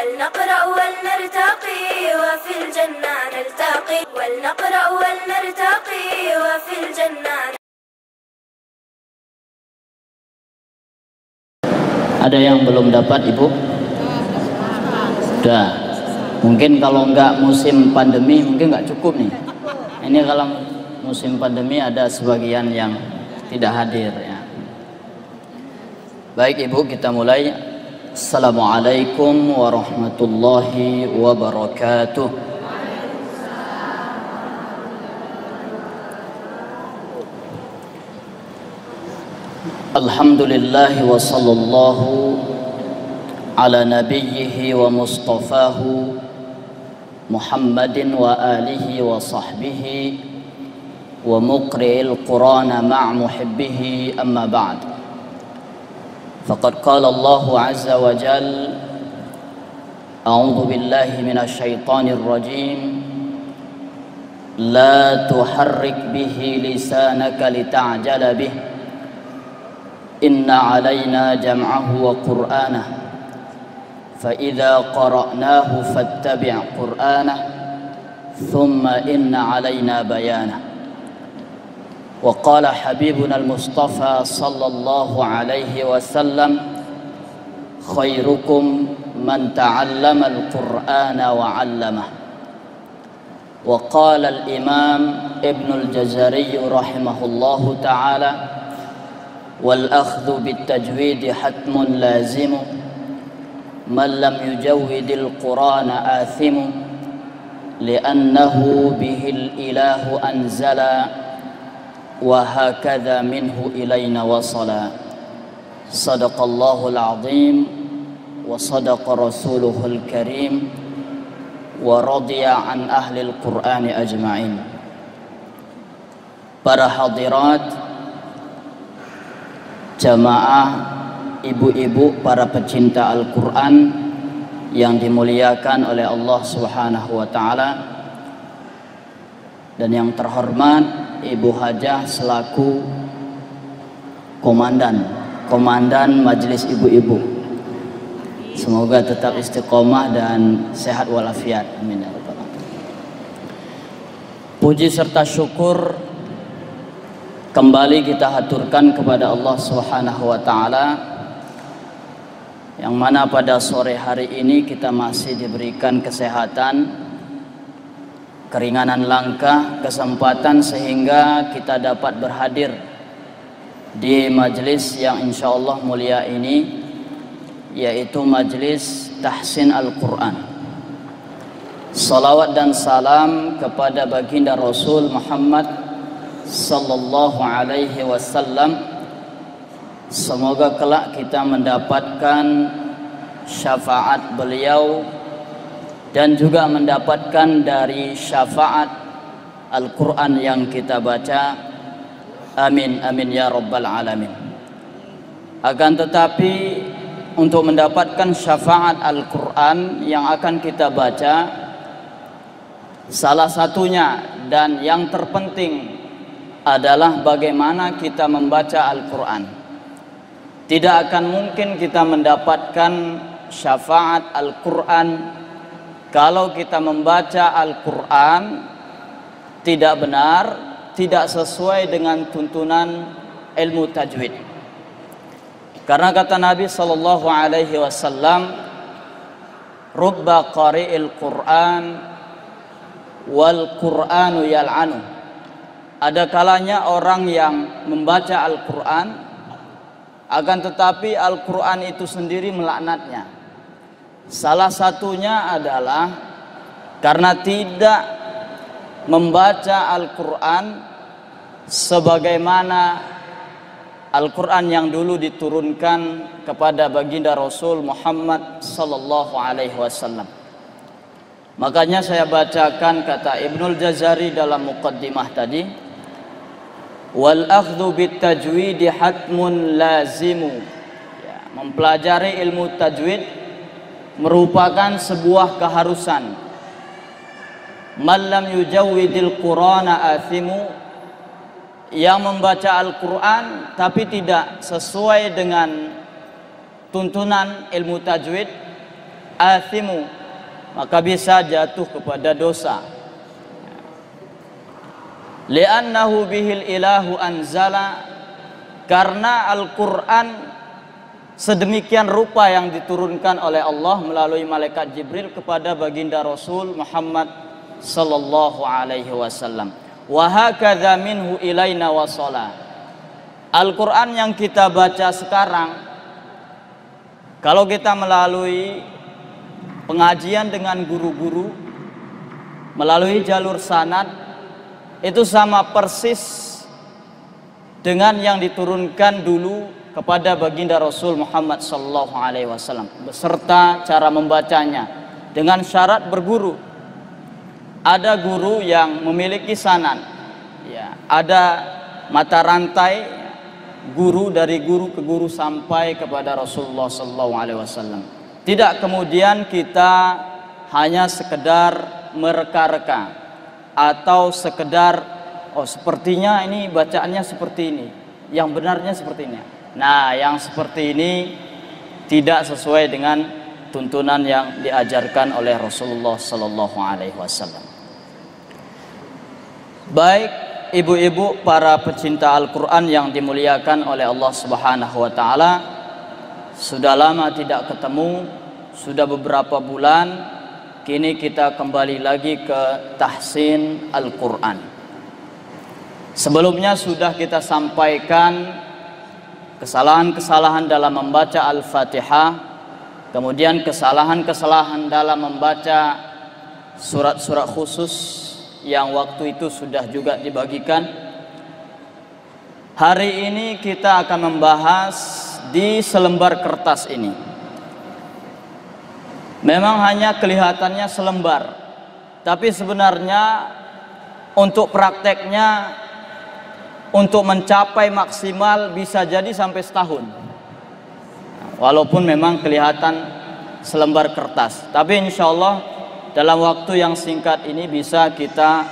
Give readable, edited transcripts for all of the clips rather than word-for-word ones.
ولنقرأ ولنرتقي وفي الجنة نلتقي ولنقرأ ولنرتقي وفي الجنة. Ada yang belum dapat, Ibu? Sudah. Mungkin kalau nggak musim pandemi mungkin nggak cukup nih. Ini kalau musim pandemi ada sebagian yang tidak hadir ya. Baik Ibu, kita mulai. Assalamualaikum warahmatullahi wabarakatuh. Alhamdulillah wa sallallahu ala nabiyhi wa mustafahu Muhammadin wa alihi wa sahbihi wa muqri'il qur'ana ma'a muhibbihi, amma ba'd. Faqad qala Allah azza wa jal, a'udhu billahi minasy syaithanir rajim, la tuharrik bihi lisanaka lita'jala bih, inna alaina jam'ahu wa qur'anah, fa idza qara'nahu fattabi' qur'anah, thumma inna alaina bayanah. Wa qala habibuna al-Mustafa sallallahu alaihi wasallam, khairukum man ta'allama al-Qur'ana wa 'allamah. Wa qala al-Imam Ibn al-Jazari rahimahullahu ta'ala, والأخذ بالتجويد حتم لازم من لم يجود القرآن آثم لأنه به الإله أنزل وهكذا منه إلينا وصلا. صدق الله العظيم وصدق رسوله الكريم ورضي عن أهل القرآن أجمعين. Para hadirat, jamaah, ibu-ibu, para pecinta Al-Quran yang dimuliakan oleh Allah Subhanahu wa Ta'ala, dan yang terhormat Ibu Hajah selaku komandan majelis ibu-ibu, semoga tetap istiqomah dan sehat walafiat, amin ya rabbal alamin. Puji serta syukur kembali kita haturkan kepada Allah Subhanahu wa Ta'ala, yang mana pada sore hari ini kita masih diberikan kesehatan, keringanan langkah, kesempatan sehingga kita dapat berhadir di majelis yang insya Allah mulia ini, yaitu majelis tahsin Al-Quran. Salawat dan salam kepada baginda Rasul Muhammad sallallahu alaihi wasallam. Semoga kelak kita mendapatkan syafaat beliau dan juga mendapatkan dari syafaat Al-Quran yang kita baca. Amin amin ya rabbal alamin. Akan tetapi untuk mendapatkan syafaat Al-Quran yang akan kita baca, salah satunya dan yang terpenting adalah bagaimana kita membaca Al-Quran. Tidak akan mungkin kita mendapatkan syafaat Al-Quran kalau kita membaca Al-Quran tidak benar, tidak sesuai dengan tuntunan ilmu tajwid. Karena kata Nabi sallallahu alaihi wasallam, rubba qari'il Qur'an wal Qur'anu yal'anu. Ada kalanya orang yang membaca Al-Quran, akan tetapi Al-Quran itu sendiri melaknatnya. Salah satunya adalah karena tidak membaca Al-Quran sebagaimana Al-Quran yang dulu diturunkan kepada baginda Rasul Muhammad sallallahu alaihi wasallam. Makanya saya bacakan kata Ibnul Jazari dalam muqaddimah tadi, wal akhdhu bit tajwid hatmun lazimu. Ya, mempelajari ilmu tajwid merupakan sebuah keharusan. Man lam yujawwidil Qur'ana athimu, yang membaca Al-Quran tapi tidak sesuai dengan tuntunan ilmu tajwid, athimu, maka bisa jatuh kepada dosa. Li'annahu bihil ilahu anzala, karena Al-Quran sedemikian rupa yang diturunkan oleh Allah melalui malaikat Jibril kepada baginda Rasul Muhammad sallallahu alaihi wasallam. Wa hakadza minhu ilaina wasala. Al-Quran yang kita baca sekarang, kalau kita melalui pengajian dengan guru-guru, melalui jalur sanad, itu sama persis dengan yang diturunkan dulu kepada baginda Rasul Muhammad sallallahu alaihi wasallam, beserta cara membacanya dengan syarat berguru. Ada guru yang memiliki sanad, ya, ada mata rantai guru dari guru ke guru sampai kepada Rasulullah sallallahu alaihi wasallam. Tidak kemudian kita hanya sekedar mereka-reka atau sekedar sepertinya ini bacaannya seperti ini, yang benarnya seperti ini. Nah, yang seperti ini tidak sesuai dengan tuntunan yang diajarkan oleh Rasulullah sallallahu alaihi wasallam. Baik ibu-ibu para pecinta Al-Qur'an yang dimuliakan oleh Allah Subhanahu wa taala, sudah lama tidak ketemu, sudah beberapa bulan, kini kita kembali lagi ke tahsin Al-Qur'an. Sebelumnya sudah kita sampaikan kesalahan-kesalahan dalam membaca Al-Fatihah, kemudian kesalahan-kesalahan dalam membaca surat-surat khusus yang waktu itu sudah juga dibagikan. Hari ini kita akan membahas di selembar kertas ini. Memang hanya kelihatannya selembar, tapi sebenarnya untuk prakteknya, untuk mencapai maksimal bisa jadi sampai setahun. Walaupun memang kelihatan selembar kertas, tapi insya Allah dalam waktu yang singkat ini bisa kita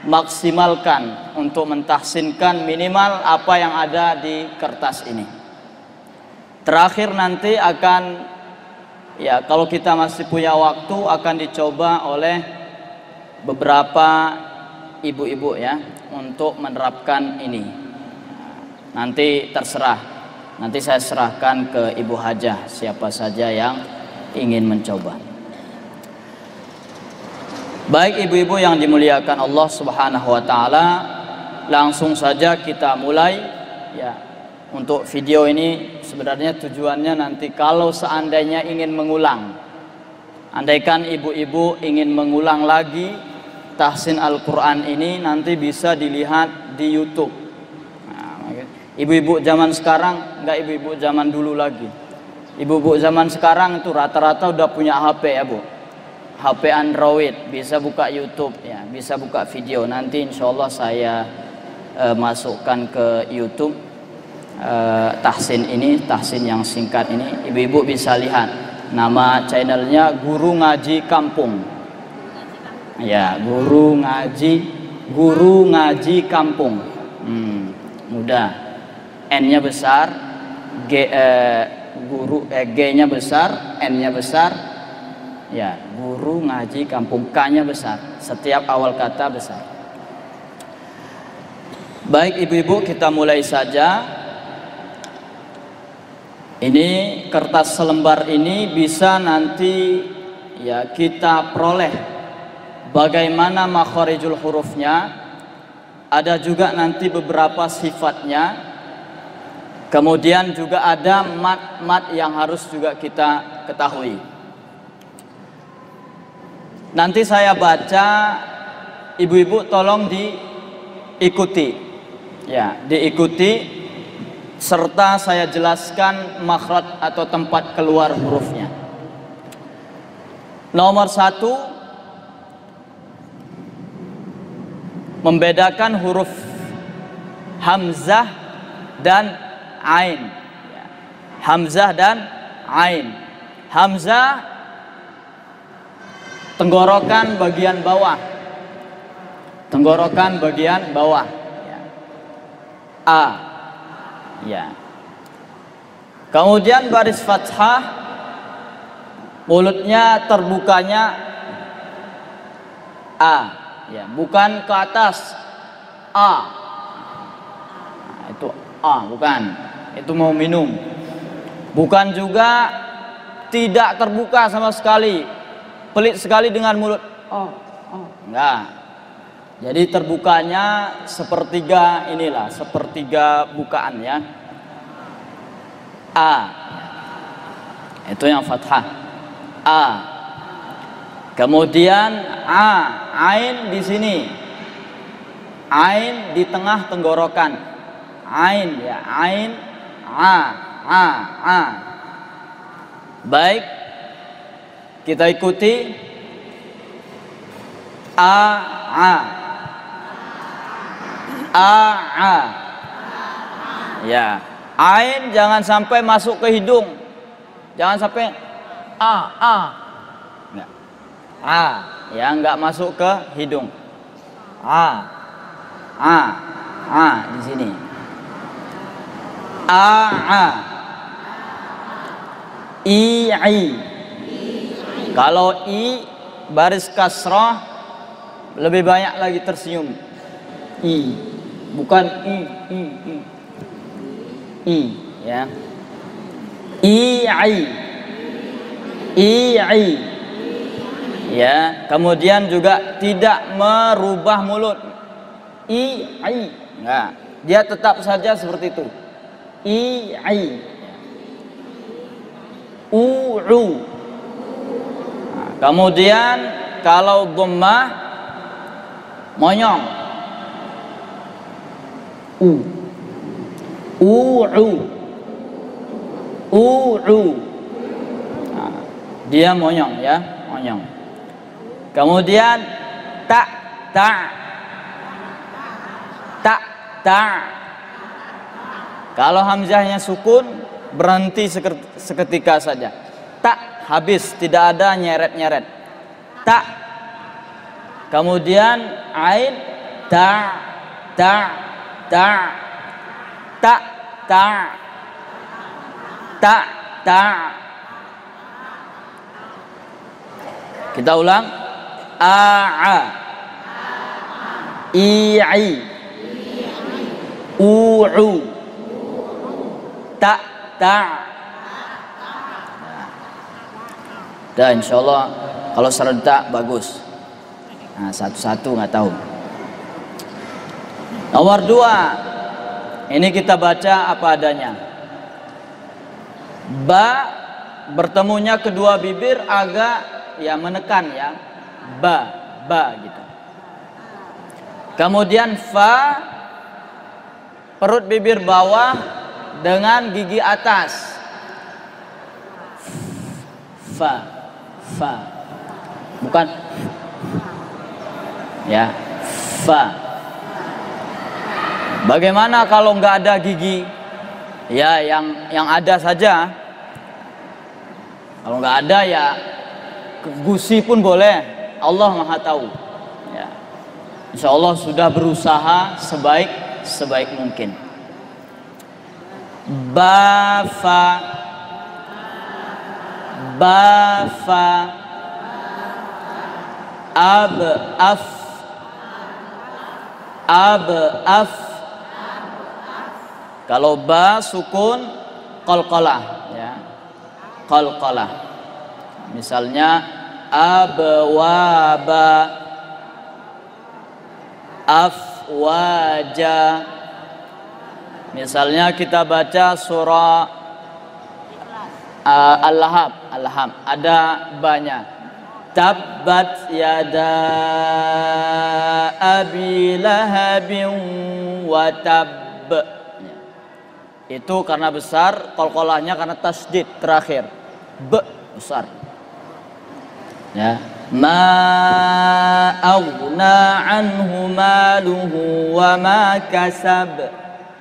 maksimalkan untuk mentahsinkan minimal apa yang ada di kertas ini. Terakhir nanti akan, ya kalau kita masih punya waktu, akan dicoba oleh beberapa ibu-ibu ya untuk menerapkan ini. Nanti terserah, nanti saya serahkan ke Ibu Hajah siapa saja yang ingin mencoba. Baik ibu-ibu yang dimuliakan Allah Subhanahu wa taala, langsung saja kita mulai ya. Untuk video ini sebenarnya tujuannya nanti kalau seandainya ingin mengulang, andaikan ibu-ibu ingin mengulang lagi tahsin Al-Quran ini, nanti bisa dilihat di YouTube. Nah, ibu-ibu zaman sekarang enggak ibu-ibu zaman dulu lagi. Ibu-ibu zaman sekarang itu rata-rata udah punya HP ya Bu, HP Android, bisa buka YouTube ya, bisa buka video. Nanti insya Allah saya masukkan ke YouTube tahsin ini, tahsin yang singkat ini. Ibu-ibu bisa lihat, nama channelnya Guru Ngaji Kampung. Ya, Guru Ngaji Kampung. Mudah. N-nya besar, G-nya besar, N-nya besar. Ya, Guru Ngaji Kampung, K-nya besar. Setiap awal kata besar. Baik ibu-ibu, kita mulai saja. Ini kertas selembar ini bisa nanti ya kita peroleh bagaimana makharijul hurufnya, ada juga nanti beberapa sifatnya, kemudian juga ada mat-mat yang harus juga kita ketahui. Nanti saya baca, ibu-ibu tolong diikuti ya, diikuti serta saya jelaskan makhraj atau tempat keluar hurufnya. Nomor 1, membedakan huruf hamzah dan ain. Hamzah dan ain. Hamzah tenggorokan bagian bawah. Tenggorokan bagian bawah. A. Ya. Kemudian baris fathah mulutnya terbukanya A, ya, bukan ke atas A. Nah, itu A, bukan. Itu mau minum. Bukan juga tidak terbuka sama sekali, pelit sekali dengan mulut. Oh, enggak. Jadi terbukanya sepertiga inilah, sepertiga bukaan ya. A. Itu yang fathah. A. Kemudian A, ain di sini. Ain di tengah tenggorokan. Ain ya, ain A. Baik. Kita ikuti A. Ya, ain jangan sampai masuk ke hidung. Jangan sampai ya, enggak masuk ke hidung. Di sini. I. Kalau i baris kasrah lebih banyak lagi tersenyum. I, bukan i ya. I. Ya, kemudian juga tidak merubah mulut. Enggak, dia tetap saja seperti itu. Nah, kemudian kalau dhammah monyong. Nah, dia monyong ya, monyong. Kemudian ta. Kalau hamzahnya sukun berhenti seketika saja. Tak, habis, tidak ada nyeret-nyeret. Tak. Kemudian ain ta. Kita ulang. I. Ta. Dan insyaallah kalau serentak bagus. Nah, satu-satu nggak tahu. Nomor 2, ini kita baca apa adanya. Ba bertemunya kedua bibir agak ya menekan ya. Ba gitu. Kemudian fa, perut bibir bawah dengan gigi atas. Fa. Bukan ya, fa. Bagaimana kalau nggak ada gigi? Ya, yang ada saja. Kalau nggak ada ya gusi pun boleh. Allah Maha tahu. Ya. Insya Allah sudah berusaha sebaik mungkin. Ba fa. Ab af. Kalau ba sukun qalqalah ya. Qalqalah. Misalnya abwaba, afwaja. Misalnya kita baca surah Al-Lahab, ada banyak. Tabbat yada abi lahabin wa tabb. Itu karena besar, qalqalahnya karena tasdid terakhir. Besar. Ya. Ma aghna anhu maluhu wa ma kasab.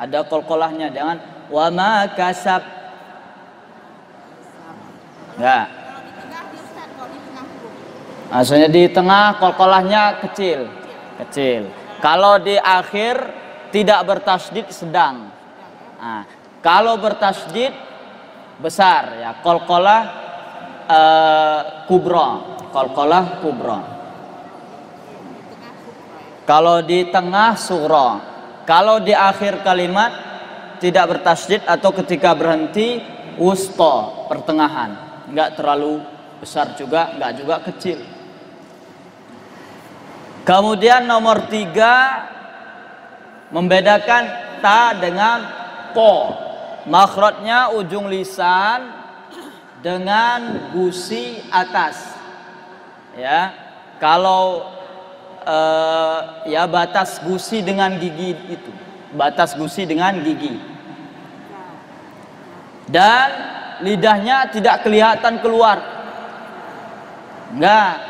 Ada qalqalahnya, jangan wa ma kasab. Enggak. Maksudnya di tengah qalqalahnya kecil. Kalau di akhir tidak bertasdid sedang. Nah, kalau bertasdid besar ya, qalqalah kubra, qalqalah kubra. Kalau di tengah sughra. Kalau di akhir kalimat tidak bertasydid atau ketika berhenti wusta, pertengahan. Enggak terlalu besar juga, enggak juga kecil. Kemudian nomor 3, membedakan ta dengan po. Makhrajnya ujung lisan dengan gusi atas. Ya, kalau ya batas gusi dengan gigi itu, batas gusi dengan gigi. Dan lidahnya tidak kelihatan keluar. Enggak.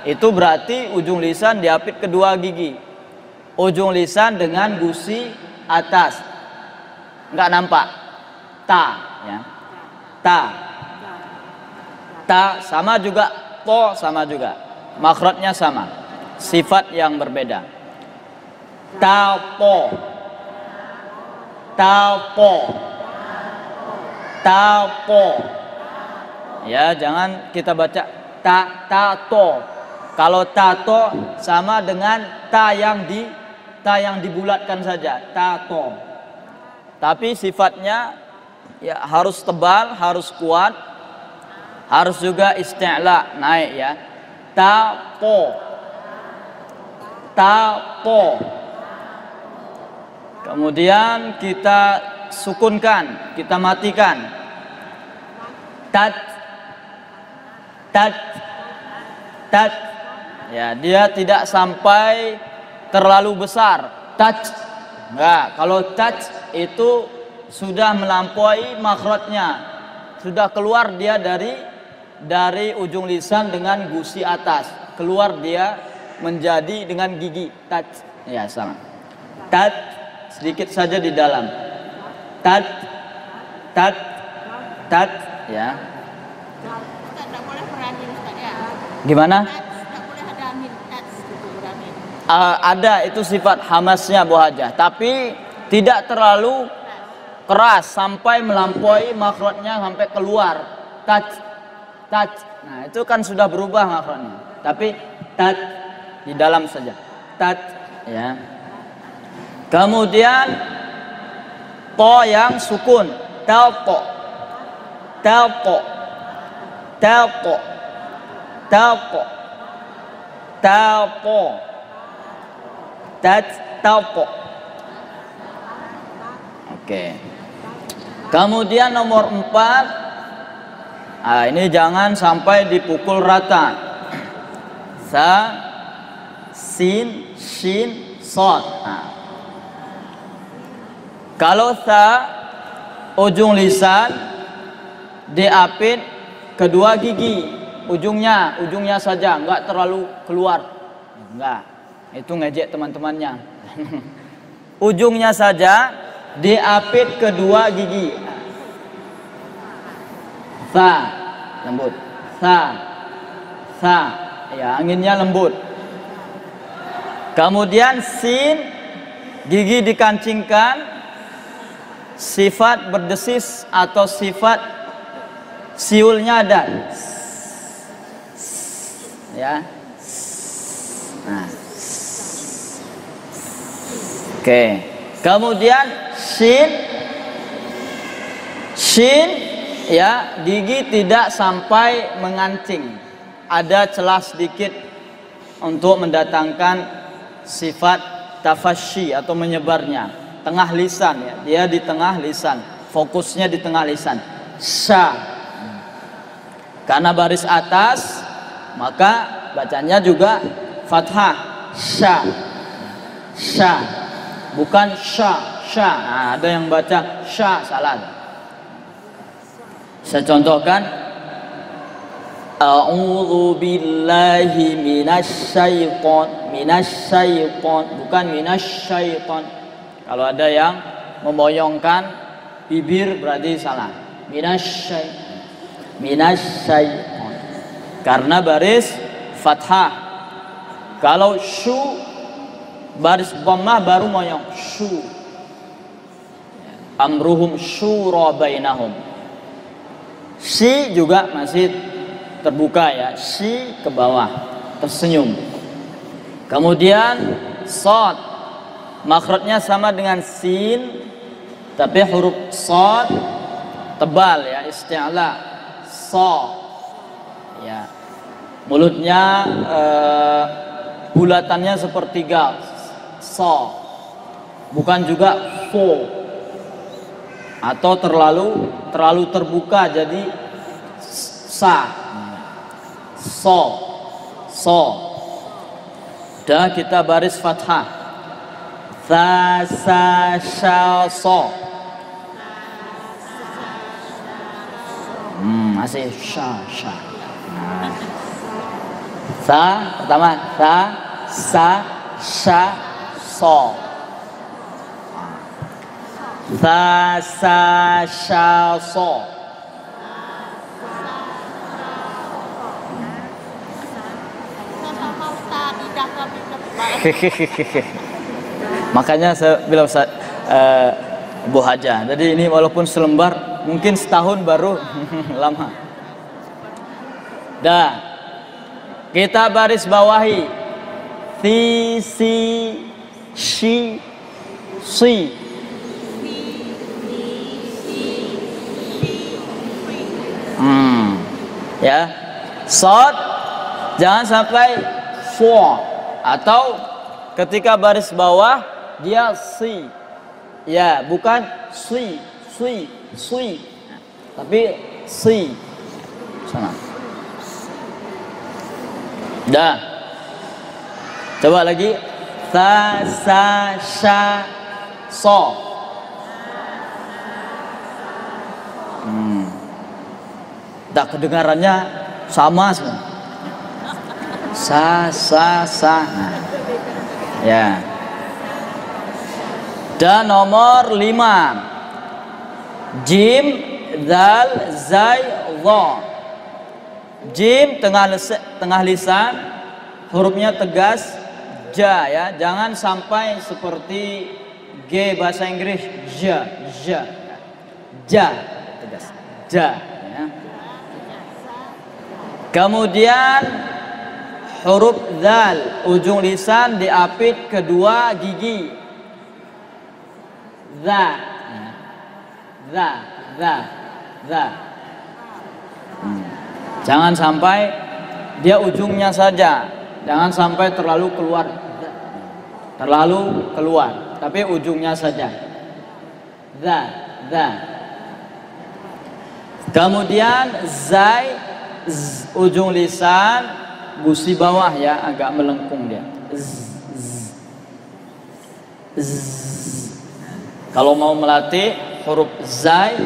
Itu berarti ujung lisan diapit kedua gigi. Ujung lisan dengan gusi atas. Enggak nampak. Ta, ya. Ta. Ta sama juga, po sama juga. Makhrajnya sama. Sifat yang berbeda. Ta po. Ta po. Ta po. Ya, jangan kita baca ta to. Kalau ta to sama dengan ta yang dibulatkan saja, ta to. Tapi sifatnya ya harus tebal, harus kuat, harus juga isti'la, naik ya. Ta po. Ta po. Kemudian kita sukunkan, kita matikan. Tat. Tat. Tat. Ya, dia tidak sampai terlalu besar. Touch. Enggak, kalau touch itu sudah melampaui makhrajnya. Sudah keluar dia dari ujung lisan dengan gusi atas. Keluar dia menjadi dengan gigi. Touch. Ya, sama. Touch sedikit saja di dalam. Touch. Touch. Touch, ya. Tidak boleh berani, Ustaz, ya. Gimana? Ada itu sifat hamasnya Bu Hajah, tapi tidak terlalu keras sampai melampaui makhrajnya sampai keluar. Touch, touch. Nah, itu kan sudah berubah makhrajnya. Tapi touch di dalam saja. Touch, ya. Kemudian to yang sukun, telpo. Telpo. Telpo. Telpo. Telpo. Telpo. Oke. Kemudian nomor 4. Ini jangan sampai dipukul rata. Sa, sin, shin, sod. Kalau sa, ujung lisan diapit kedua gigi, ujungnya saja, enggak terlalu keluar. Enggak. Itu ngejek teman-temannya. Ujungnya saja diapit kedua gigi. Sa, lembut. Sa, ya, anginnya lembut. Kemudian sin, gigi dikancingkan, sifat berdesis atau sifat siulnya ada. Ya. Nah. Oke. Kemudian shin, ya, gigi tidak sampai mengancing. Ada celah sedikit untuk mendatangkan sifat tafasyi atau menyebarnya. Tengah lisan, ya, dia di tengah lisan, fokusnya di tengah lisan. Sha, karena baris atas, maka bacanya juga fathah. Sha, sha, bukan sha, sha. Nah, ada yang baca sha, salah. Saya contohkan. A'udzu billahi minasyaiton, bukan minasyaiton. Kalau ada yang memoyongkan bibir berarti salah. Minasyaiton. Karena baris fathah. Kalau syu baris dhammah baru moyong syu. Amruhum syura bainahum. Si juga masih terbuka ya, shi ke bawah, tersenyum. Kemudian shad, makhrajnya sama dengan sin, tapi huruf shad tebal ya, isti'la, so ya, mulutnya bulatannya sepertiga, so, bukan juga fo, atau terlalu terbuka jadi sa, so. Dah kita baris fathah, tha sa sha so. Masih sha. Tha pertama, tha sa sha so. Tha sa sha so. Makanya saya bilang Ustaz, Bu Haja. Jadi ini walaupun selembar, mungkin setahun baru lama. Dah, kita baris bawahi. Thi, si, shi, si. Ya, shad jangan sampai fo, atau ketika baris bawah dia si, ya bukan si, tapi si. Sana. Dah. Coba lagi. Tha sa sha so. Dah, kedengarannya sama semua. Sa. Nah. Ya. Dan nomor 5. Jim, dal, zai, dha. Jim tengah lisan, hurufnya tegas, ja ya. Jangan sampai seperti G bahasa Inggris, ja. Ja, tegas. Ja ya. Kemudian huruf dzal, ujung lisan diapit kedua gigi. Za. Jangan sampai dia ujungnya saja. Jangan sampai terlalu keluar, tapi ujungnya saja. Za. Kemudian zai, ujung lisan gusi bawah ya, agak melengkung dia. Kalau mau melatih huruf zai,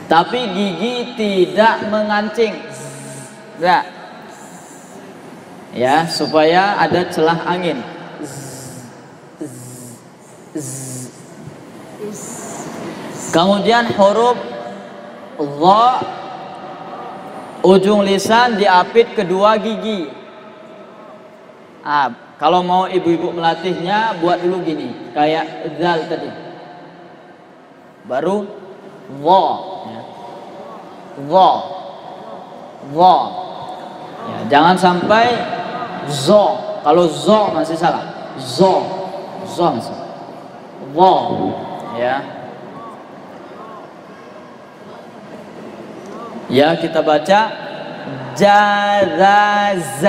tapi gigi tidak mengancing, ya, supaya ada celah angin. Kemudian huruf dha, ujung lisan diapit kedua gigi. Kalau mau ibu-ibu melatihnya, buat dulu gini, kayak dzal tadi. Baru dha, ya. Dha. Ya, jangan sampai zo. Kalau zo masih salah. Zo masih. Dha, ya. Ya, kita baca jazazawa.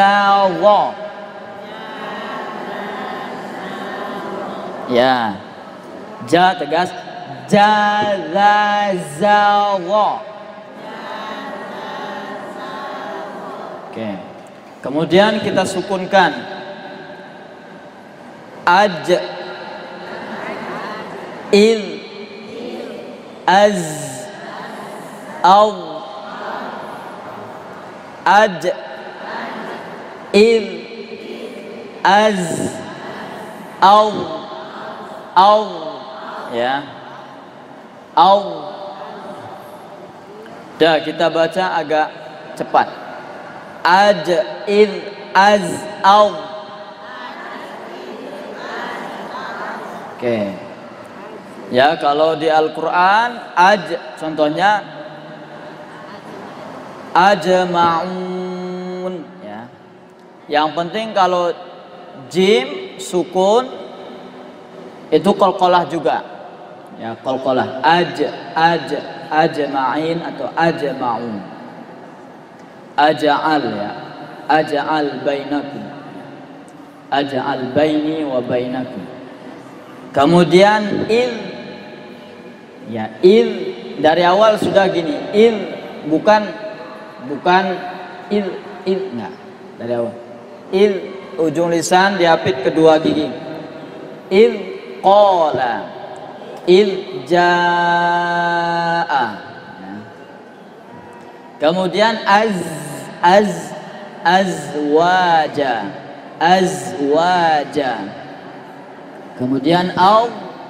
Ya, ja tegas, jazazawa. Oke. Kemudian kita sukunkan aj, il, az, al, aj, il, az, al, ya, al. Dah, kita baca agak cepat. Aj, il, az, al. Oke. Ya, kalau di Al-Qur'an contohnya ajma'un ya. Yang penting kalau jim sukun itu qalqalah juga. Ya, qalqalah ajma'in atau ajma'un. Aj'al ya. Aj'al bainakum. Aj'al baini wa bainakum. Kemudian ya, dari awal sudah gini, bukan enggak, dari awal. Ujung lisan diapit kedua gigi. Qala jaa. Ya. Kemudian azwaja. Kemudian awlama.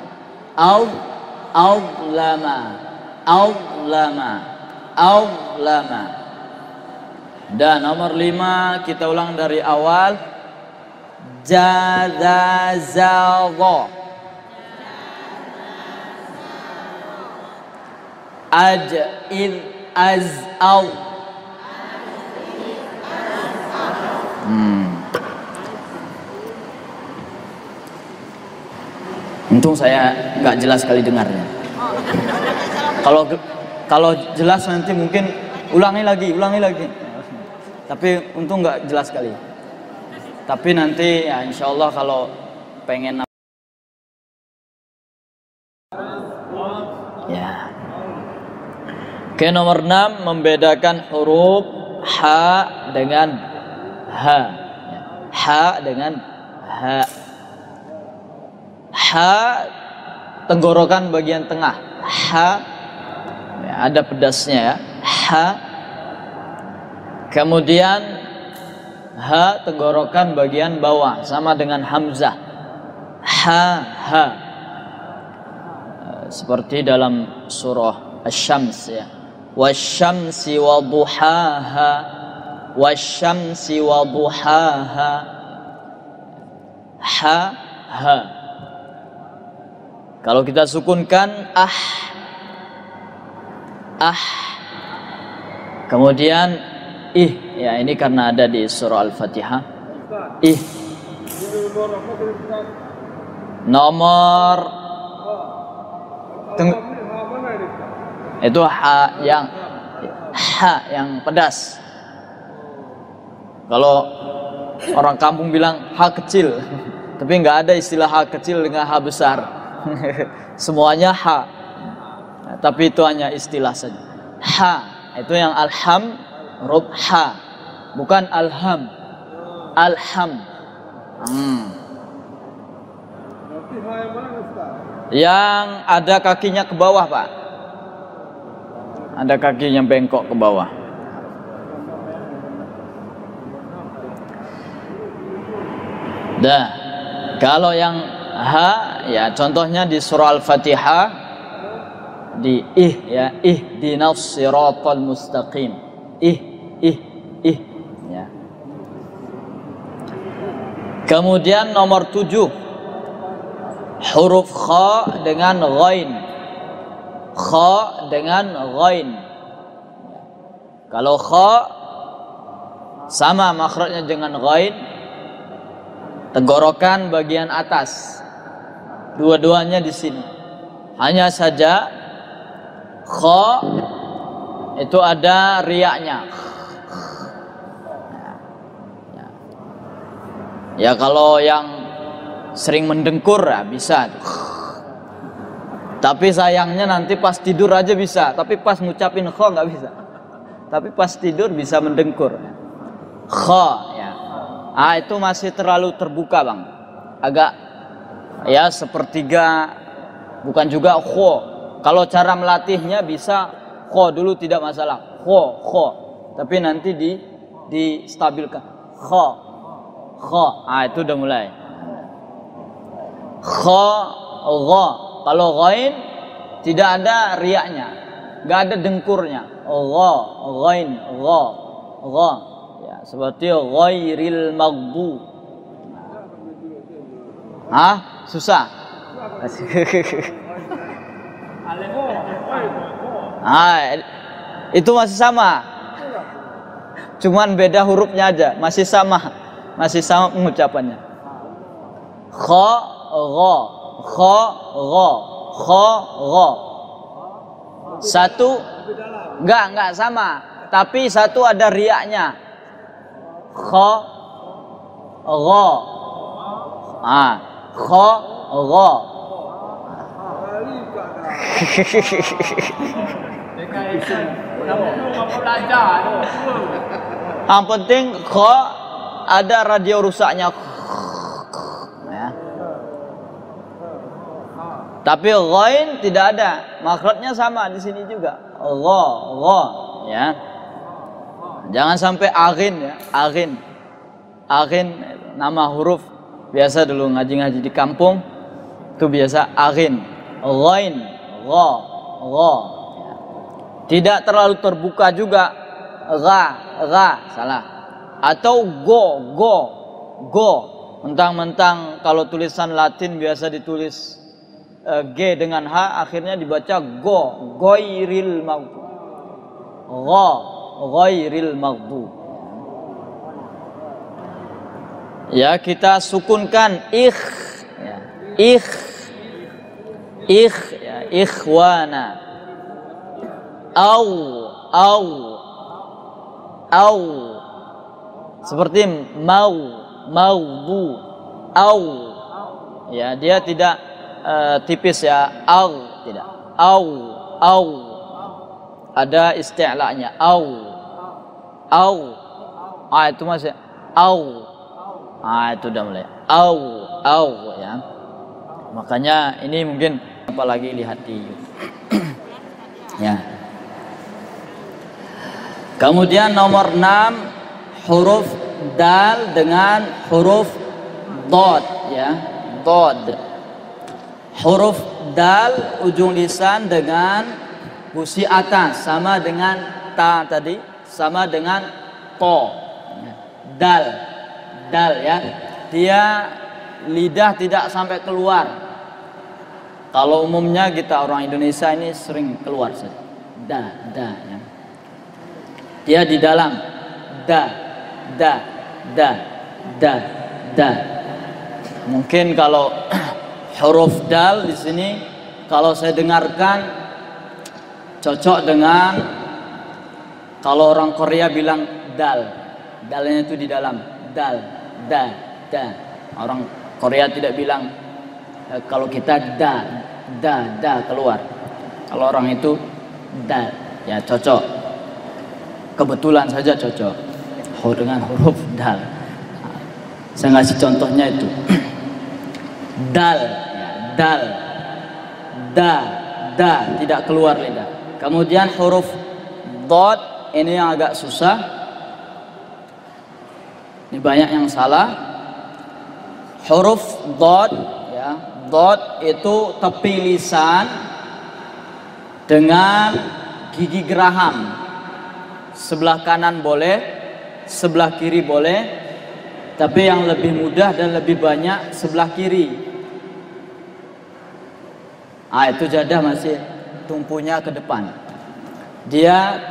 Dan nomor 5 kita ulang dari awal. Jazazadha. Az'aw. Untung saya nggak jelas sekali dengarnya. Kalau jelas nanti mungkin ulangi lagi. Tapi untung nggak jelas sekali. Tapi nanti ya insya Allah kalau pengen ya. Oke, nomor 6 membedakan huruf ha dengan ha. Ha dengan ha. Ha tenggorokan bagian tengah. Ha ya, ada pedasnya ya. Ha. Kemudian ha tenggorokan bagian bawah sama dengan hamzah. Ha. Seperti dalam surah Asy-Syams ya. Wasyamsi waduhaha. Wasyamsi waduhaha. Ha. Kalau kita sukunkan kemudian ya, ini karena ada di surah Al-Fatihah. Nomor itu ha yang pedas. Kalau orang kampung bilang ha kecil, tapi nggak ada istilah ha kecil dengan ha besar. Semuanya ha, tapi itu hanya istilah saja. Ha itu yang alham, huruf ha, bukan alham. Yang ada kakinya ke bawah, Pak. Ada kakinya bengkok ke bawah. Dah. Kalau yang ha ya contohnya di surah Al-Fatihah di ya, ihdinas siratal mustaqim. Ya. Kemudian nomor 7 huruf kha dengan ghain. Kha dengan ghain. Kalau kha sama makhrajnya dengan ghain, tenggorokan bagian atas. Dua-duanya di sini. Hanya saja kha itu ada riaknya. Ya kalau yang sering mendengkur ya bisa. Tapi sayangnya nanti pas tidur aja bisa, tapi pas ngucapin kha nggak bisa. Tapi pas tidur bisa mendengkur. Kha ya. Itu masih terlalu terbuka, Bang. Agak ya sepertiga, bukan juga kho. Kalau cara melatihnya bisa kho dulu tidak masalah. Kho. Tapi nanti distabilkan. Kho. Itu udah mulai. Kho, gha. Kalau ghain tidak ada riaknya, nggak ada dengkurnya. Gha, ghain, gha. Ya, seperti ghairil maghdu. Susah. Itu masih sama. Cuman beda hurufnya aja, masih sama pengucapannya. Kha, gha, kha, gha, kha, gha. Satu enggak sama, tapi satu ada riaknya. Kha, gha. Kha, gha. Yang penting kha ada radio rusaknya. Ya. Tapi ghain tidak ada, makhrajnya sama di sini juga. Gha, ya. Jangan sampai aghin ya, aghin. Aghin nama huruf biasa dulu ngaji-ngaji di kampung itu biasa aghin. Ghain, gha. Tidak terlalu terbuka juga, gha, salah. Atau go. Mentang-mentang kalau tulisan Latin biasa ditulis G dengan H, akhirnya dibaca ghairil maghdu. Ghairil maghdu. Ya, kita sukunkan ikh, ya. Ikh, ya. Ikhwana. Au. Seperti maudhu. Au. Ya, dia tidak tipis ya. Tidak. Au. Ada isti'la'nya. Au. Itu masih au. Itu udah mulai. Au ya. Makanya ini mungkin apalagi lihat di ya. Kemudian nomor 6 huruf dal dengan huruf dod ya. Dod. Huruf dal ujung lisan dengan gusi atas sama dengan ta tadi, sama dengan to. Dal ya. Dia lidah tidak sampai keluar. Kalau umumnya kita orang Indonesia ini sering keluar saja. Da ya. Dia di dalam da. Mungkin kalau huruf dal di sini kalau saya dengarkan cocok dengan kalau orang Korea bilang dal. Dalnya itu di dalam da. Orang Korea tidak bilang kalau kita da keluar. Kalau orang itu da ya cocok. Kebetulan saja cocok dengan huruf dal. Saya ngasih contohnya itu. Dal, da tidak keluar lidah. Kemudian huruf dod ini yang agak susah. Ini banyak yang salah. Huruf dod ya, dod itu tepi lisan dengan gigi geraham. Sebelah kanan boleh, sebelah kiri boleh, tapi yang lebih mudah dan lebih banyak sebelah kiri. Itu jadah masih tumpunya ke depan. Dia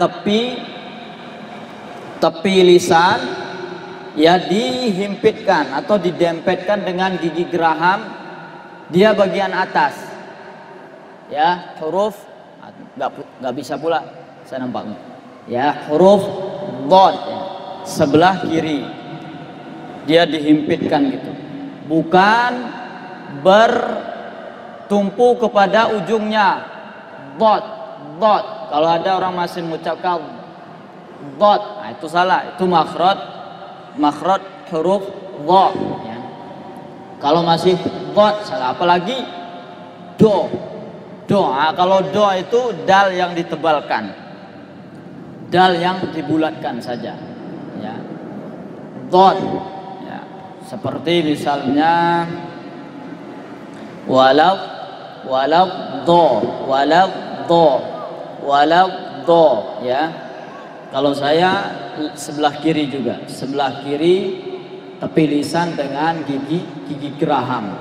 tepi lisan ya dihimpitkan atau didempetkan dengan gigi geraham, dia bagian atas. Ya, huruf nggak bisa pula saya nampaknya. Ya, huruf dod ya, sebelah kiri dia dihimpitkan gitu, bukan bertumpu kepada ujungnya. Dod. Kalau ada orang masih mengucapkan dod, itu salah, itu makhraj huruf dod ya. Kalau masih dod salah, apalagi do. Kalau do itu dal yang ditebalkan. Dal yang dibulatkan saja ya. Dod ya. Seperti misalnya walad do ya. Kalau saya sebelah kiri juga, sebelah kiri tepi lisan dengan gigi geraham.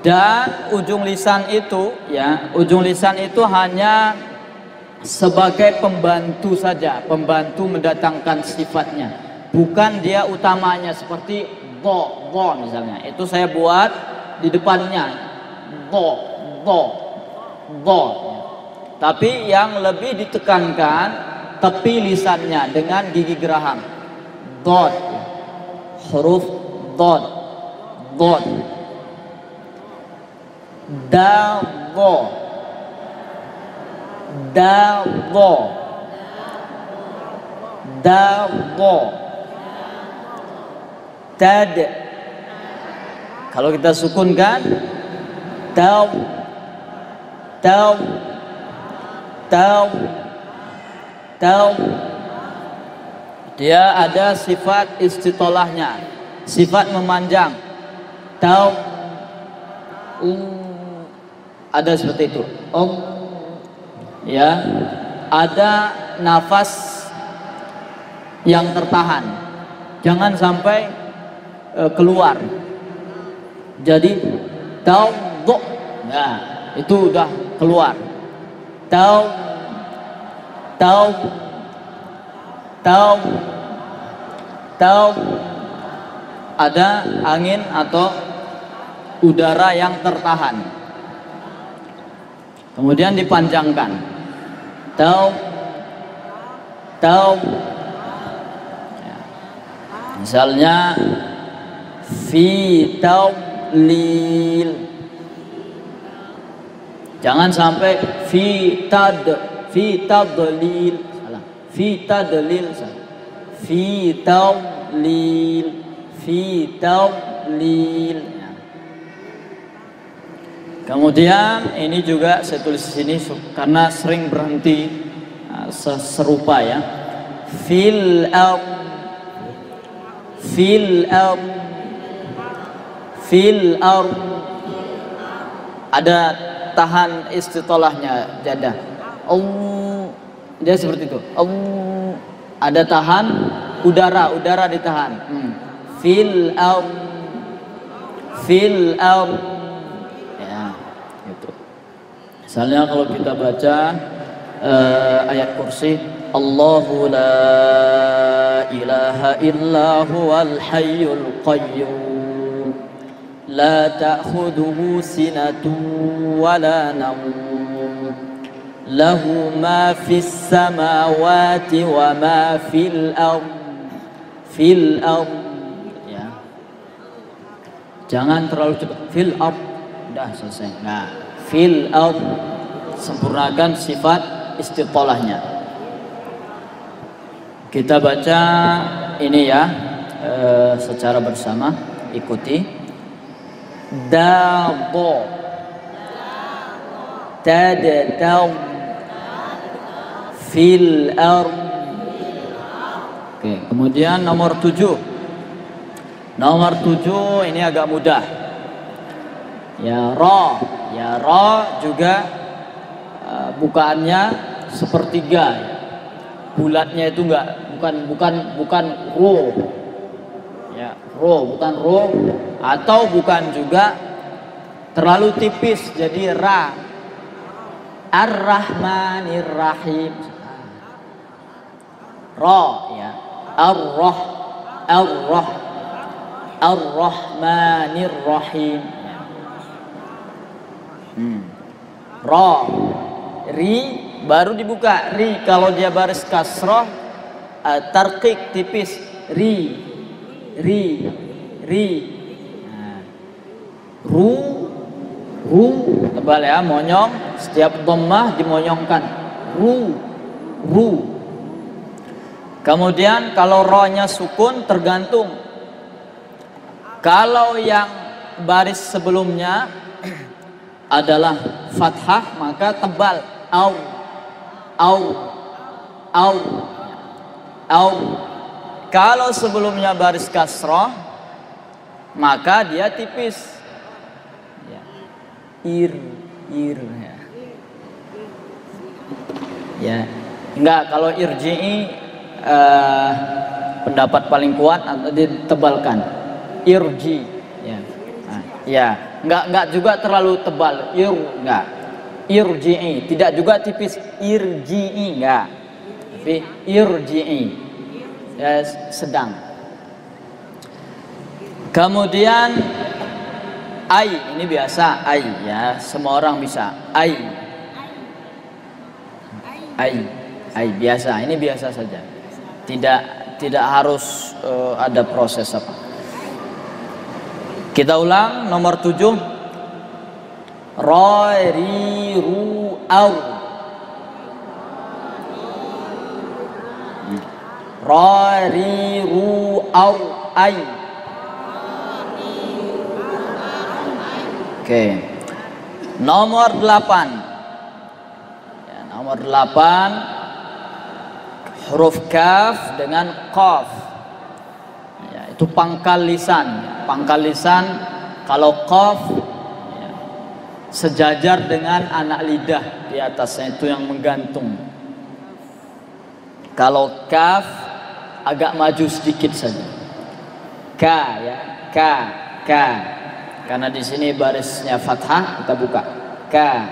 Dan ujung lisan itu ya, ujung lisan itu hanya sebagai pembantu saja, pembantu mendatangkan sifatnya, bukan dia utamanya seperti bo misalnya. Itu saya buat di depannya bo. Tapi yang lebih ditekankan tepi lisannya dengan gigi geraham. Dot, huruf dot. Dabo, tad. Kalau kita sukunkan taw. Dia ada sifat istitolahnya, sifat memanjang. Taw, ada seperti itu. Ya, ada nafas yang tertahan, jangan sampai keluar. Jadi taw, nah itu udah keluar. Taw, ada angin atau udara yang tertahan, kemudian dipanjangkan. Taw. Misalnya fi tadlil, jangan sampai fi tadlil, salah. Fi tadlil, salah. Fi tadlil. Kemudian ini juga saya tulis di sini karena sering berhenti serupa ya. Fil ard. Ada tahan istitolahnya jadah. Dia seperti itu. Ada tahan udara ditahan. Fil ard. Itu. Misalnya kalau kita baca ayat kursi, Allahu la ilaha illa huwal hayyul qayyum la ta'khudhuhu sinatun wa la nawm lahu ma fis samawati wa ma fil ard ya. Jangan terlalu cepat. Fil ard, udah selesai. Nah, fil ard, sempurnakan sifat istitolahnya. Kita baca ini ya, secara bersama, ikuti. Dabo, tadtaw, fil ard. Oke, kemudian nomor 7. Nomor 7 ini agak mudah. Ya ra juga bukaannya sepertiga. Bulatnya itu bukan ro. Ya, bukan ro, atau bukan juga terlalu tipis jadi ra. Ar-Rahmanir Rahim. Ra ya. Ar-Rahmanir Rahim. Ra, ri baru dibuka. Ri kalau dia baris kasroh, tarqiq tipis. Ri. Ru tebal ya, monyong. Setiap dhammah dimonyongkan. Ru. Kemudian kalau ro-nya sukun tergantung. Kalau yang baris sebelumnya adalah fathah maka tebal. Au. Kalau sebelumnya baris kasroh maka dia tipis. Ya. Ir ya. Ya. Enggak, kalau irji'i pendapat paling kuat atau ditebalkan. Irji ya. Nah, ya. Enggak juga terlalu tebal. Enggak. Irji'i, tidak juga tipis. Irji'i, enggak. Tapi irji'i, ya, sedang. Kemudian ai, ini biasa ai, ya, semua orang bisa. Ai biasa, ini biasa saja. Tidak harus ada proses apa. Kita ulang nomor 7. Ra ri ru au. Ra ri ru au ai. Oke. Nomor 8. Ya, nomor 8 huruf kaf dengan qaf. Ya, itu pangkal lisan. Pangkal lisan kalau qaf ya, sejajar dengan anak lidah di atasnya, itu yang menggantung. Kalau kaf agak maju sedikit saja. Ka, ya, ka. Karena di sini barisnya fathah, kita buka. Ka,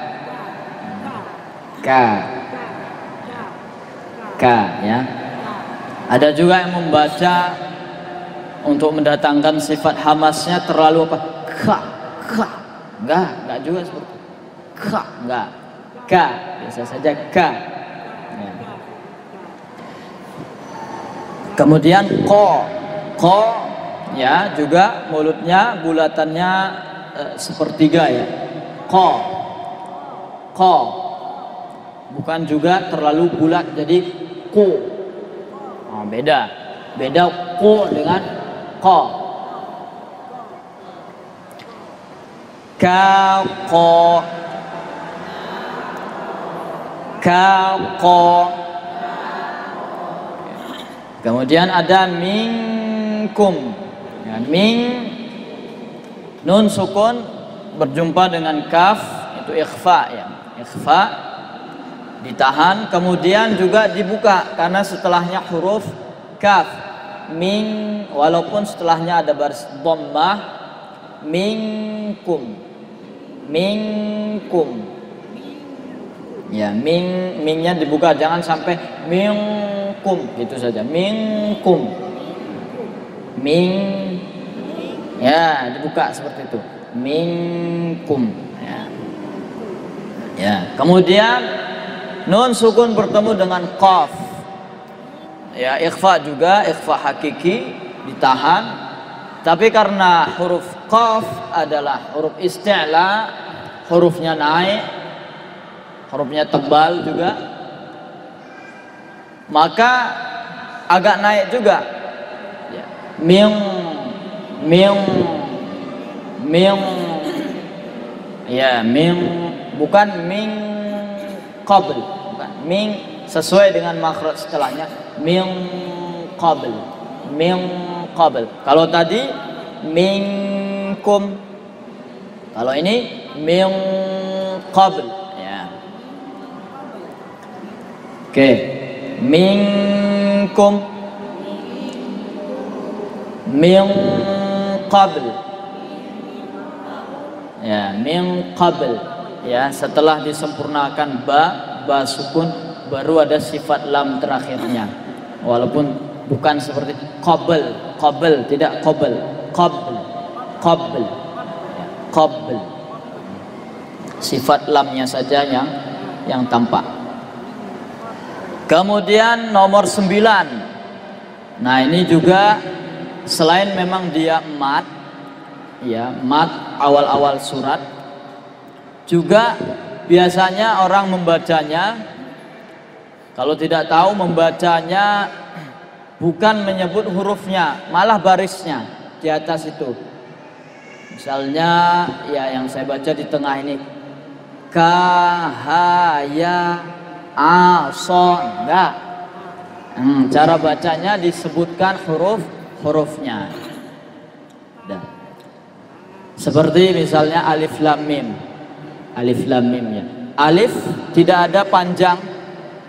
ya. Ada juga yang membaca untuk mendatangkan sifat hamasnya terlalu apa? Ka. Enggak juga seperti itu. Enggak. Ka, biasa saja ka. Ya. Kemudian ko, ya, juga mulutnya bulatannya sepertiga, ya. Ko, bukan juga terlalu bulat jadi ko. Oh, beda ko dengan ko. Ko. Kemudian ada minkum, ya, nun sukun berjumpa dengan kaf, itu ikhfa, ya, ikhfa ditahan, kemudian juga dibuka karena setelahnya huruf kaf. Walaupun setelahnya ada baris dhammah, minkum, ya, mingnya dibuka, jangan sampai minkum gitu saja. Minkum, ya, dibuka seperti itu. Minkum, ya. Kemudian nun sukun bertemu dengan qaf, ya, ikhfa juga, ikhfa hakiki ditahan. Tapi karena huruf qaf adalah huruf isti'la, hurufnya naik, hurufnya tebal juga, maka agak naik juga, ya. Ya, bukan qabl, bukan sesuai dengan makhraj setelahnya, qabl. Kalau tadi minkum, kalau ini qabl, ya. Oke, minkum, qabl, ya, qabl, ya. Setelah disempurnakan ba sukun, baru ada sifat lam terakhirnya, walaupun bukan seperti qabl, tidak qabl, sifat lamnya saja yang tampak. Kemudian nomor 9. Nah, ini juga selain memang dia mat, ya, mat awal-awal surat, juga biasanya orang membacanya, kalau tidak tahu membacanya bukan menyebut hurufnya, malah barisnya di atas itu. Misalnya, ya, yang saya baca di tengah ini, kahaya aso, enggak. Cara bacanya disebutkan hurufnya. Dan seperti misalnya alif lam mim, ya. Alif tidak ada panjang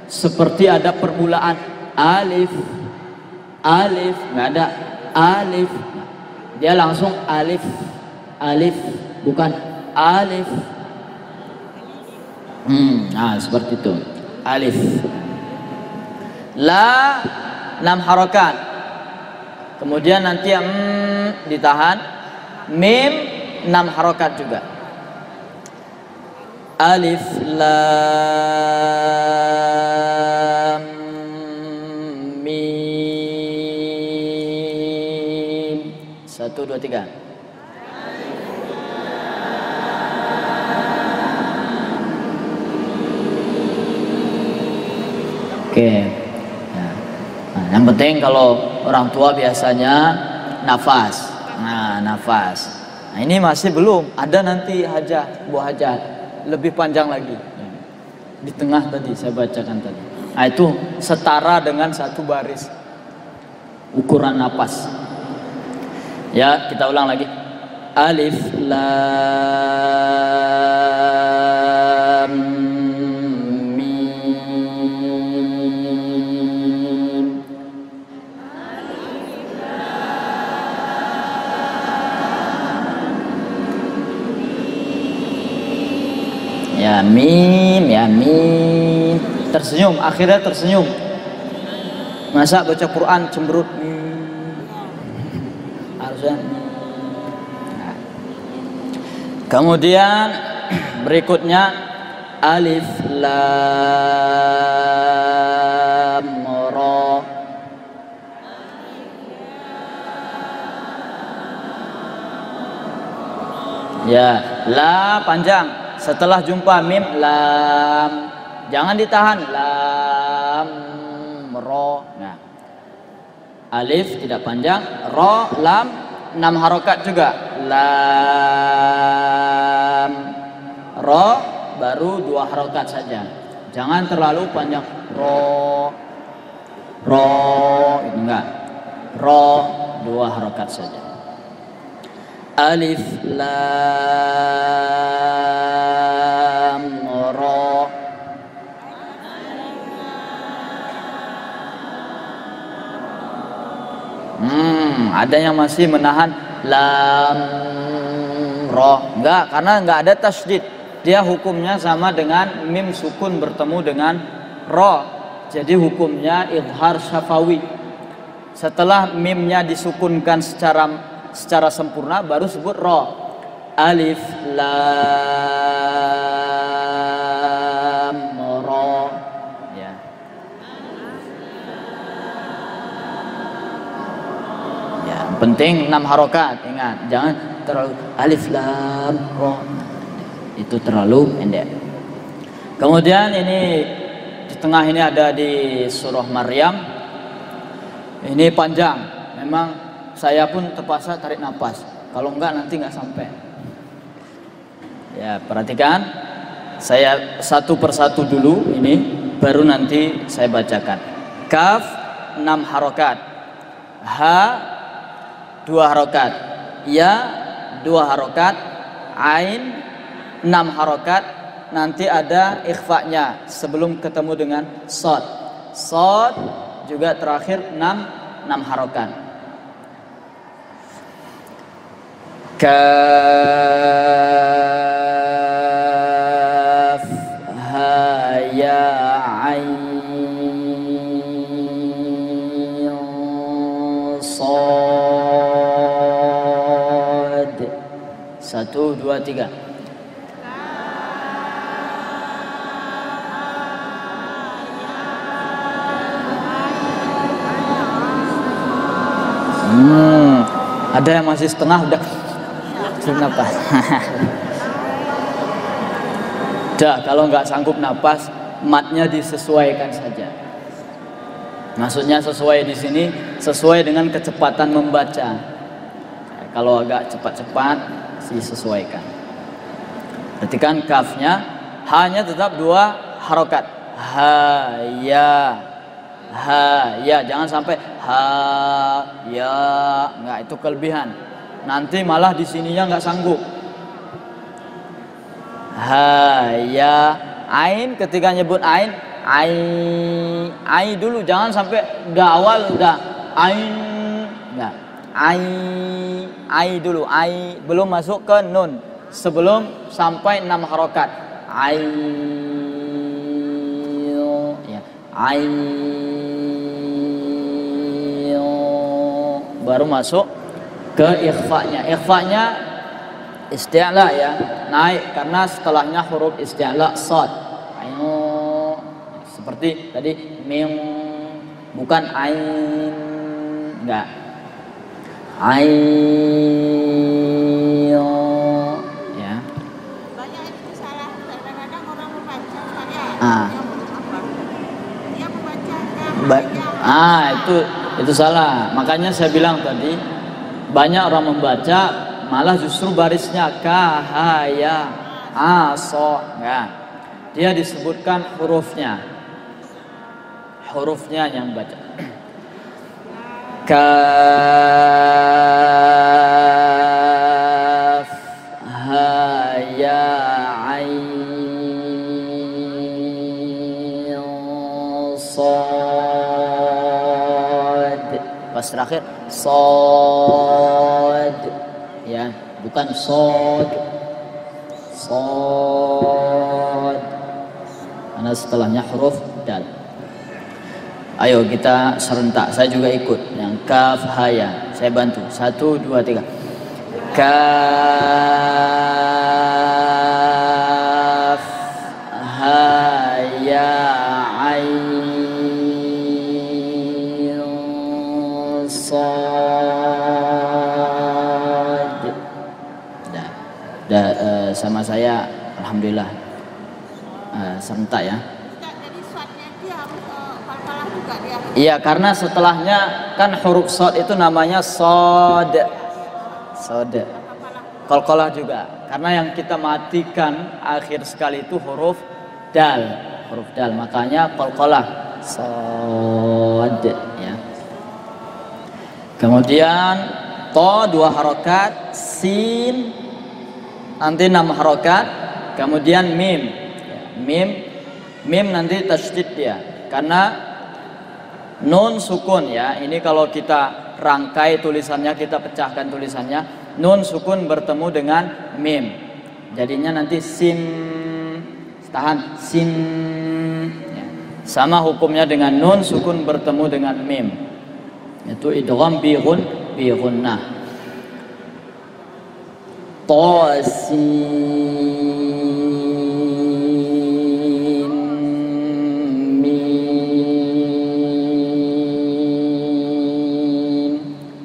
seperti ada permulaan alif, nggak ada alif, dia langsung alif, bukan alif. Nah, seperti itu. Alif. La 6 harokat. Kemudian nanti yang ditahan. Mim 6 harokat juga. Alif lam mim. 1 2 3. Oke. Nah, yang penting kalau orang tua biasanya nafas. Nah, nafas. Nah, ini masih belum. Ada nanti hajah, buah hajah lebih panjang lagi. Di tengah tadi saya bacakan tadi. Nah, itu setara dengan satu baris ukuran nafas. Ya, kita ulang lagi. Alif lam mim. Ya mim, ya mim. Tersenyum, akhirnya tersenyum. Masa baca Quran cemberut? Harusnya. Nah. Kemudian berikutnya alif lam ra. Ya, la panjang. Setelah jumpa mim lam, jangan ditahan, lam ro. Nah, alif tidak panjang, ro lam 6 harokat juga, lam ro baru 2 harokat saja. Jangan terlalu panjang, ro itu enggak, ro 2 harokat saja. Alif lam ra. Ada yang masih menahan lam ra. Enggak, karena enggak ada tasydid. Dia hukumnya sama dengan mim sukun bertemu dengan ra. Jadi hukumnya idhar syafawi. Setelah mimnya disukunkan secara sempurna baru sebut ra. Alif lam ra. Ya. Ya, penting 6 harokat, ingat. Jangan terlalu alif lam ra. Itu terlalu pendek. Kemudian ini di tengah ini ada di surah Maryam. Ini panjang. Memang saya pun terpaksa tarik nafas. Kalau enggak nanti enggak sampai. Ya, perhatikan. Saya satu persatu dulu ini, baru nanti saya bacakan. Kaf 6 harokat. Ha 2 harokat. Ya 2 harokat. Ain 6 harokat. Nanti ada ikhfa'nya sebelum ketemu dengan shad. Shad juga terakhir 6 harokat. Kaf ha ya ain sad. 1 2 3. Ada yang masih setengah udah nafas. Dah, kalau nggak sanggup nafas, matnya disesuaikan saja. Maksudnya sesuai di sini sesuai dengan kecepatan membaca. Kalau agak cepat-cepat, disesuaikan. Perhatikan kafnya hanya tetap 2 harokat. Ha ya. Ha ya, jangan sampai ha ya, enggak, itu kelebihan. Nanti malah di sininya enggak sanggup. Ha ya, ain ketika nyebut ain, ai dulu, jangan sampai udah awal udah ain, enggak. Ai dulu, ai belum masuk ke nun. sebelum sampai 6 harokat. Ain, ya, ain, baru masuk ke ikhfa'nya. Ikhfa'nya isti'la ya, naik karena setelahnya huruf isti'la shad. Ain, seperti tadi mim, bukan ain, enggak. Ain, ya. Banyak itu salah. Kadang-kadang orang membaca saya. Ah. Dia membaca Itu salah. Makanya saya bilang tadi banyak orang membaca malah justru barisnya kahaya aso, ya. Dia disebutkan hurufnya yang baca. Kaf ha ya ain sad, pas terakhir sad, ya, bukan sod, karena setelahnya huruf dal. Ayo kita serentak, saya juga ikut yang kaf haya, saya bantu. 1, 2, 3. Kaf haya ain sad. Sama saya alhamdulillah serentak ya. Jadi suatnya dia harus kal-kalah juga dia. Iya, karena setelahnya kan huruf shad itu namanya shad. Qalqalah juga. Karena yang kita matikan akhir sekali itu huruf dal. Makanya qalqalah shad, ya. Kemudian to 2 harokat, sin nanti 6 harokat, kemudian mim nanti tasydid dia. Karena nun sukun ya, ini kalau kita rangkai tulisannya, kita pecahkan tulisannya, nun sukun bertemu dengan mim, jadinya nanti sin, tahan, sin ya. Sama hukumnya dengan nun sukun bertemu dengan mim, itu idgham bi gunnah. Tasin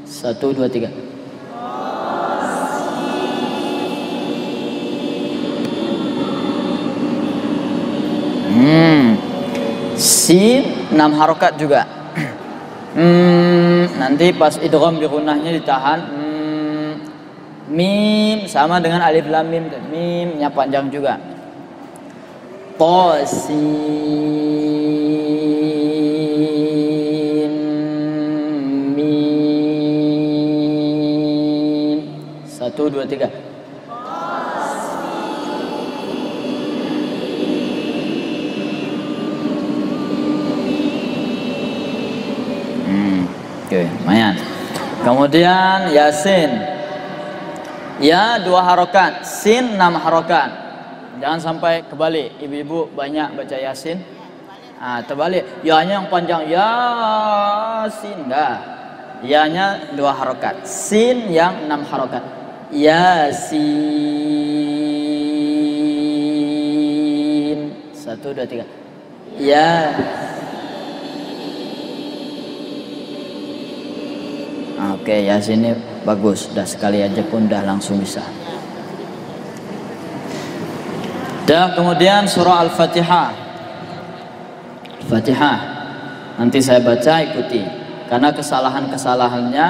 1, 2, 3. Sin 6 harokat juga. Nanti pas idgham bi gunnahnya ditahan. Mim sama dengan alif lam mim, mimnya panjang juga. Tasin mim 1, 2, 3. Oke, lumayan. Kemudian Yasin, ya 2 harokat, sin 6 harokat. Jangan sampai kebalik, ibu-ibu banyak baca Yasin, terbalik, ya-nya yang panjang, Yasin, enggak, ya-nya 2 harokat, sin yang 6 harokat, Yasin 1, 2, 3. Ya. Oke, Yasin ini bagus, udah sekali aja pun udah langsung bisa. Dan kemudian surah Al-Fatihah. Al-Fatihah nanti saya baca, ikuti. Karena kesalahannya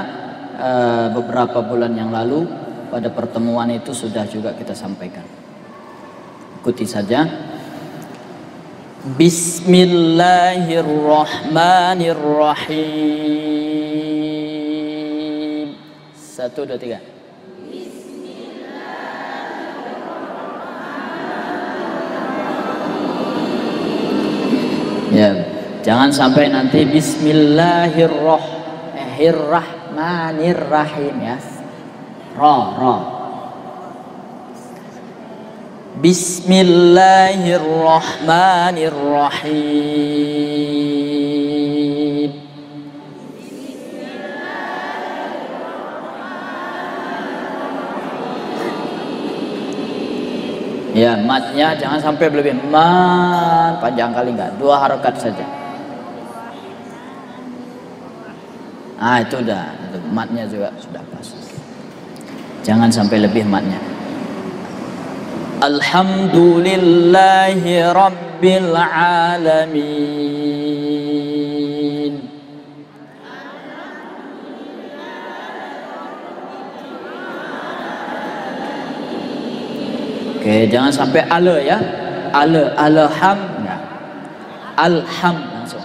beberapa bulan yang lalu pada pertemuan itu sudah juga kita sampaikan. Ikuti saja. Bismillahirrahmanirrahim. 1, 2, 3. Ya, jangan sampai nanti Bismillahirrahmanirrahim ya. Ra. Bismillahirrahmanirrahim. Ya, matnya jangan sampai berlebihan. Man, panjang kali enggak, 2 harokat saja. Ah, itu udah, itu matnya juga sudah pas. Jangan sampai lebih matnya. Alhamdulillahi Rabbil Alamin. Oke, jangan sampai ale ya. Alham enggak. Alham langsung.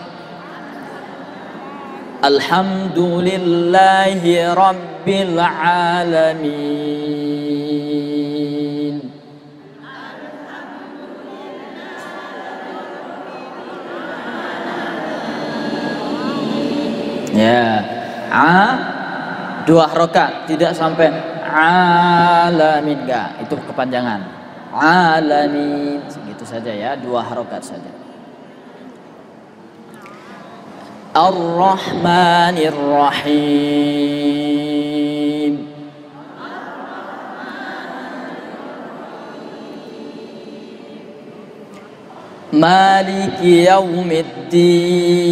Alhamdulillahi Rabbil Alamin. Ya, 2 harokat, tidak sampai alamin, enggak, itu kepanjangan. Alamin, segitu saja ya, 2 harokat saja. Ar-Rahmanir-Rahim. Maliki Yaumiddin.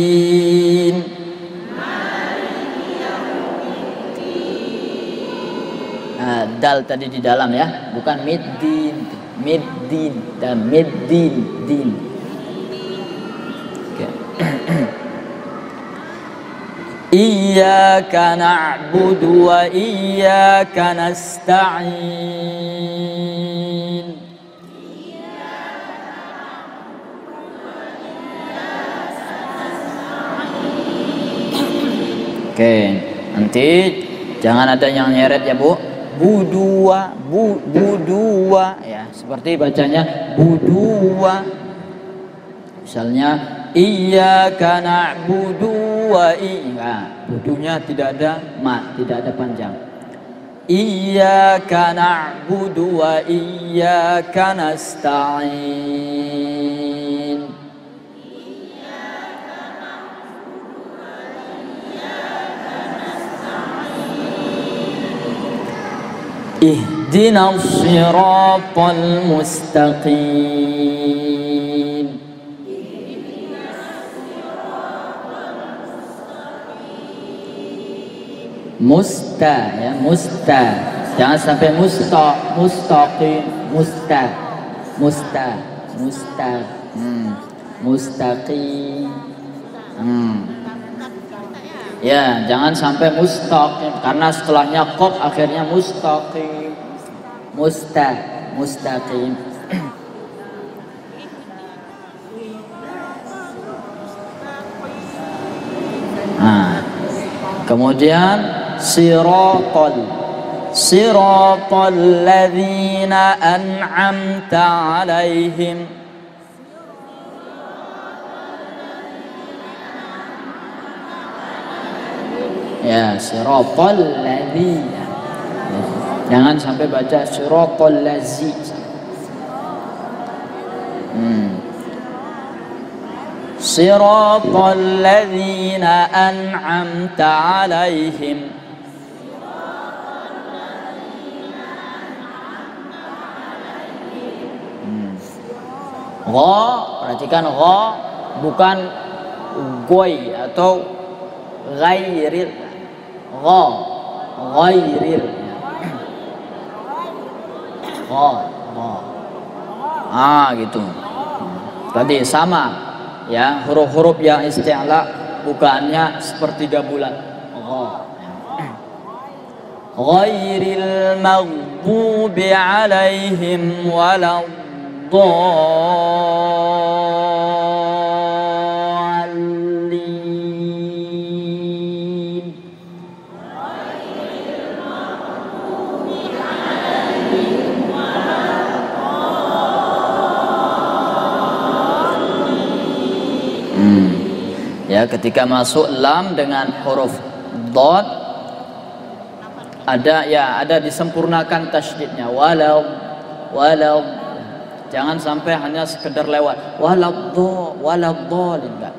Dal tadi di dalam ya, bukan middin, middin dan middin, din. Okay. Iyyaka na'budu wa iyyaka nasta'in. Oke, nanti jangan ada yang nyeret ya Bu. Budua, budua ya, seperti bacanya budua. Misalnya iyyaka na'budu wa iyyaka, budunya tidak ada mat, tidak ada panjang. Iyyaka na'budu wa iyyaka nasta'in. Ihdinas siratal mustaqim. Musta ya, musta. Jangan sampai mustaqim, musta. Mustaqim. Ya, jangan sampai mustaqim karena setelahnya qaf akhirnya mustaqim. Mustaqim. Kemudian siratal ladzina an'amta 'alaihim. Ya, siratal ladzina. Jangan sampai baca siratal ladzi. Siratal ladzina an'amta 'alaihim. Gha, perhatikan gha bukan goy atau ghairil. Gha, ghairil. Gha. Gitu. Tadi sama ya, huruf-huruf yang isti'la bukannya sepertiga bulan. Gha. Ghairil maghdubi 'alaihim waladdallin. Ya, ketika masuk lam dengan huruf dhad ada disempurnakan tasydidnya walau Jangan sampai hanya sekedar lewat. Waladhdallin enggak.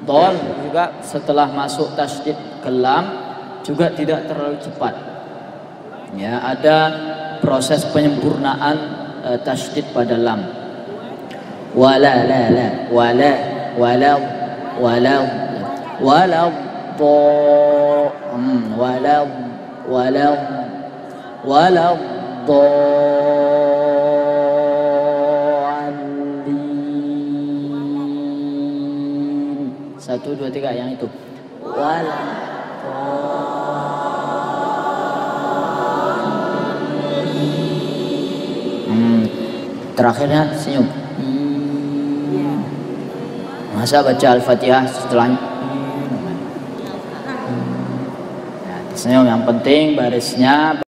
Dol juga setelah masuk tasydid ke lam juga tidak terlalu cepat. Ya, ada proses penyempurnaan tasydid pada lam. Wala Satu, dua, tiga, yang itu. Terakhirnya senyum. Masa baca Al-Fatihah setelahnya? Senyum, yang penting barisnya